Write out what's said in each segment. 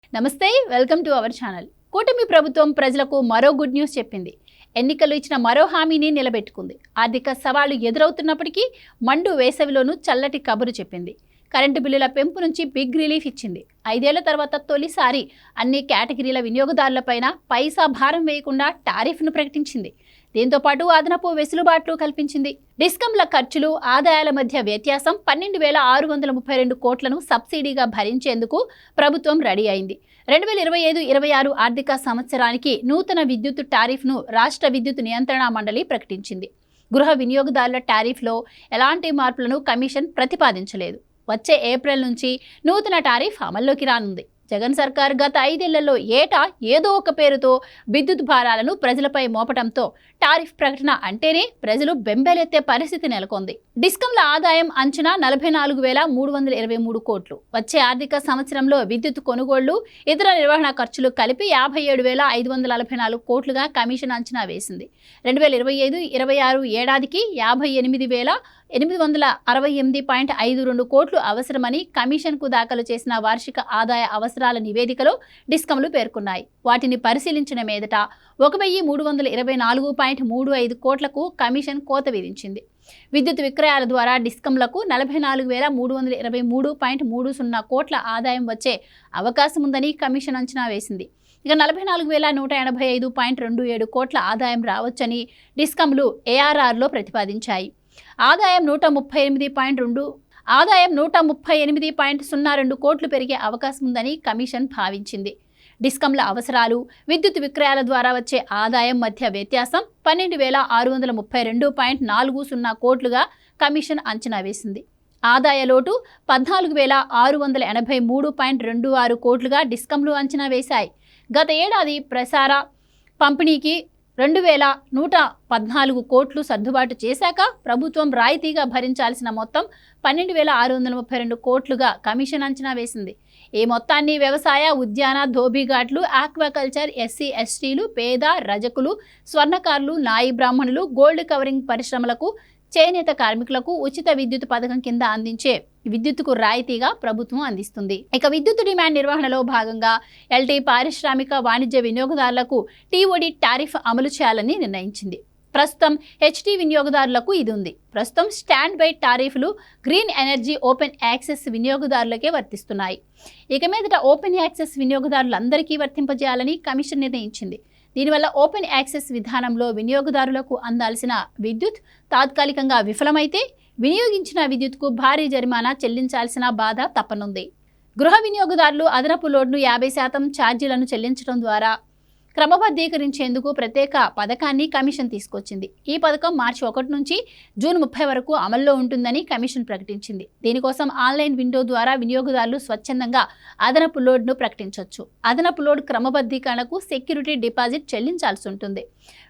నమస్తే, welcome to our channel. కూటమి ప్రభుత్వం ప్రజలకు మరో గుడ్ న్యూస్ చెప్పింది. ఎన్నికలు ఇచ్చిన మరో హామీని నిలబెట్టుకుంది. ఆర్థిక సవాళ్లు ఎదురవుతున్నప్పటికీ మండు వేసవిలోనూ చల్లటి కబురు చెప్పింది. కరెంటు బిల్లుల పెంపు నుంచి బిగ్ రిలీఫ్ ఇచ్చింది. 5 ఏళ్ల తర్వాత తొలిసారి అన్ని కేటగిరీల వినియోగదారులపైన పైసా భారం వేయకుండా టారిఫ్ను ప్రకటించింది. దీంతో పాటు అదనపు వెసులుబాట్లు కల్పించింది. డిస్కంల ఖర్చులు, ఆదాయాల మధ్య వ్యత్యాసం 12,632 కోట్లను సబ్సిడీగా భరించేందుకు ప్రభుత్వం రెడీ అయింది. 2025-26 ఆర్థిక సంవత్సరానికి నూతన విద్యుత్ టారిఫ్ను రాష్ట్ర విద్యుత్ నియంత్రణ మండలి ప్రకటించింది. గృహ వినియోగదారుల టారిఫ్లో ఎలాంటి మార్పులను కమిషన్ ప్రతిపాదించలేదు. వచ్చే ఏప్రిల్ నుంచి నూతన టారిఫ్ అమల్లోకి రానుంది. జగన్ సర్కార్ గత 5 ఏళ్లలో ఏటా ఏదో ఒక పేరుతో విద్యుత్ భారాలను ప్రజలపై మోపడంతో టారిఫ్ ప్రకటన అంటేనే ప్రజలు బెంబేలెత్తే పరిస్థితి నెలకొంది. డిస్కంల ఆదాయం అంచనా 44,323 కోట్లు. వచ్చే ఆర్థిక సంవత్సరంలో విద్యుత్ కొనుగోళ్లు, ఇతర నిర్వహణ ఖర్చులు కలిపి 57,544 కోట్లుగా కమిషన్ అంచనా వేసింది. 2025-26 ఏడాదికి 58,868.52 కోట్లు అవసరమని కమిషన్కు దాఖలు చేసిన వార్షిక ఆదాయ అవసరాల నివేదికలో డిస్కంలు పేర్కొన్నాయి. వాటిని పరిశీలించిన మీదట 1,324.35 కోట్లకు కమిషన్ కోత విధించింది. విద్యుత్ విక్రయాల ద్వారా డిస్కంలకు 44,323.30 కోట్ల ఆదాయం వచ్చే అవకాశం ఉందని కమిషన్ అంచనా వేసింది. ఇక 44,185.27 కోట్ల ఆదాయం రావచ్చని డిస్కంలు ఏఆర్ఆర్లో ప్రతిపాదించాయి. ఆదాయం 138.02 కోట్లు పెరిగే అవకాశం ఉందని కమిషన్ భావించింది. డిస్కంల అవసరాలు, విద్యుత్ విక్రయాల ద్వారా వచ్చే ఆదాయం మధ్య వ్యత్యాసం 12,632.40 కోట్లుగా కమిషన్ అంచనా వేసింది. ఆదాయ లోటు 14,683.26 కోట్లుగా డిస్కంలు అంచనా వేశాయి. గత ఏడాది ప్రసార పంపిణీకి 2,114 కోట్లు సర్దుబాటు చేశాక ప్రభుత్వం రాయితీగా భరించాల్సిన మొత్తం 12,632 కోట్లుగా కమిషన్ అంచనా వేసింది. ఈ మొత్తాన్ని వ్యవసాయ, ఉద్యాన, ధోబీఘాట్లు, ఆక్వాకల్చర్, ఎస్సీ ఎస్టీలు, పేద, రజకులు, స్వర్ణకారులు, నాయి బ్రాహ్మణులు, గోల్డ్ కవరింగ్ పరిశ్రమలకు, చేనేత కార్మికులకు ఉచిత విద్యుత్ పథకం కింద అందించే విద్యుత్తుకు రాయితీగా ప్రభుత్వం అందిస్తుంది. ఇక విద్యుత్ డిమాండ్ నిర్వహణలో భాగంగా ఎల్టీ పారిశ్రామిక వాణిజ్య వినియోగదారులకు టీఓడి టారిఫ్ అమలు చేయాలని నిర్ణయించింది. ప్రస్తుతం హెచ్టీ వినియోగదారులకు ఇది ఉంది. ప్రస్తుతం స్టాండ్ బై టారిఫ్లు గ్రీన్ ఎనర్జీ ఓపెన్ యాక్సెస్ వినియోగదారులకే వర్తిస్తున్నాయి. ఇక మీదట ఓపెన్ యాక్సెస్ వినియోగదారులందరికీ వర్తింపజేయాలని కమిషన్ నిర్ణయించింది. దీనివల్ల ఓపెన్ యాక్సెస్ విధానంలో వినియోగదారులకు అందాల్సిన విద్యుత్ తాత్కాలికంగా విఫలమైతే వినియోగించిన విద్యుత్కు భారీ జరిమానా చెల్లించాల్సిన బాధ తప్పనుంది. గృహ వినియోగదారులు అదనపు లోడ్ను 50% ఛార్జీలను చెల్లించడం ద్వారా క్రమబద్ధీకరించేందుకు ప్రత్యేక పథకాన్ని కమిషన్ తీసుకొచ్చింది. ఈ పథకం మార్చి 1 నుంచి జూన్ 30 వరకు అమల్లో ఉంటుందని కమిషన్ ప్రకటించింది. దీనికోసం ఆన్లైన్ విండో ద్వారా వినియోగదారులు స్వచ్ఛందంగా అదనపు లోడ్ను ప్రకటించవచ్చు. అదనపు లోడ్ క్రమబద్ధీకరణకు సెక్యూరిటీ డిపాజిట్ చెల్లించాల్సి ఉంటుంది.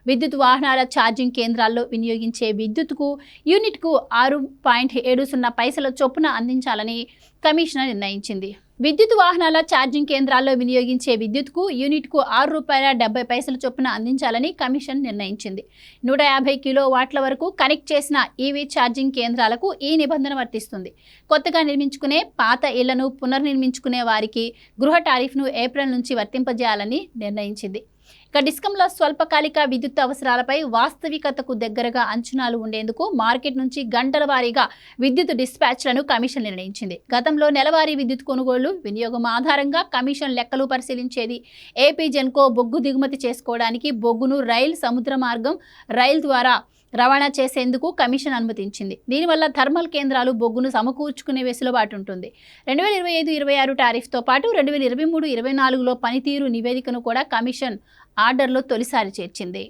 విద్యుత్ వాహనాల ఛార్జింగ్ కేంద్రాల్లో వినియోగించే విద్యుత్కు యూనిట్కు 6.70 పైసల చొప్పున అందించాలని కమిషన్ నిర్ణయించింది. విద్యుత్ వాహనాల ఛార్జింగ్ కేంద్రాల్లో వినియోగించే విద్యుత్కు యూనిట్కు ₹6.70 చొప్పున అందించాలని కమిషన్ నిర్ణయించింది. 150 కిలోవాట్ల వరకు కనెక్ట్ చేసిన ఈవీ ఛార్జింగ్ కేంద్రాలకు ఈ నిబంధన వర్తిస్తుంది. కొత్తగా నిర్మించుకునే, పాత ఇళ్లను పునర్నిర్మించుకునే వారికి గృహ టారిఫ్ను ఏప్రిల్ నుంచి వర్తింపజేయాలని నిర్ణయించింది. ఇక డిస్కంల స్వల్పకాలిక విద్యుత్ అవసరాలపై వాస్తవికతకు దగ్గరగా అంచనాలు ఉండేందుకు మార్కెట్ నుంచి గంటల వారీగా విద్యుత్ డిస్పాచ్లను కమిషన్ నిర్ణయించింది. గతంలో నెలవారీ విద్యుత్ కొనుగోళ్లు, వినియోగం ఆధారంగా కమిషన్ లెక్కలు పరిశీలించేది. ఏపీ జెన్కో బొగ్గు దిగుమతి చేసుకోవడానికి బొగ్గును సముద్ర మార్గం, రైలు ద్వారా రవాణా చేసేందుకు కమిషన్ అనుమతించింది. దీనివల్ల థర్మల్ కేంద్రాలు బొగ్గును సమకూర్చుకునే వెసులుబాటు ఉంటుంది. 2025-26 టారిఫ్తో పాటు 2023-24లో పనితీరు నివేదికను కూడా కమిషన్ ఆర్డర్లో తొలిసారి చేర్చింది.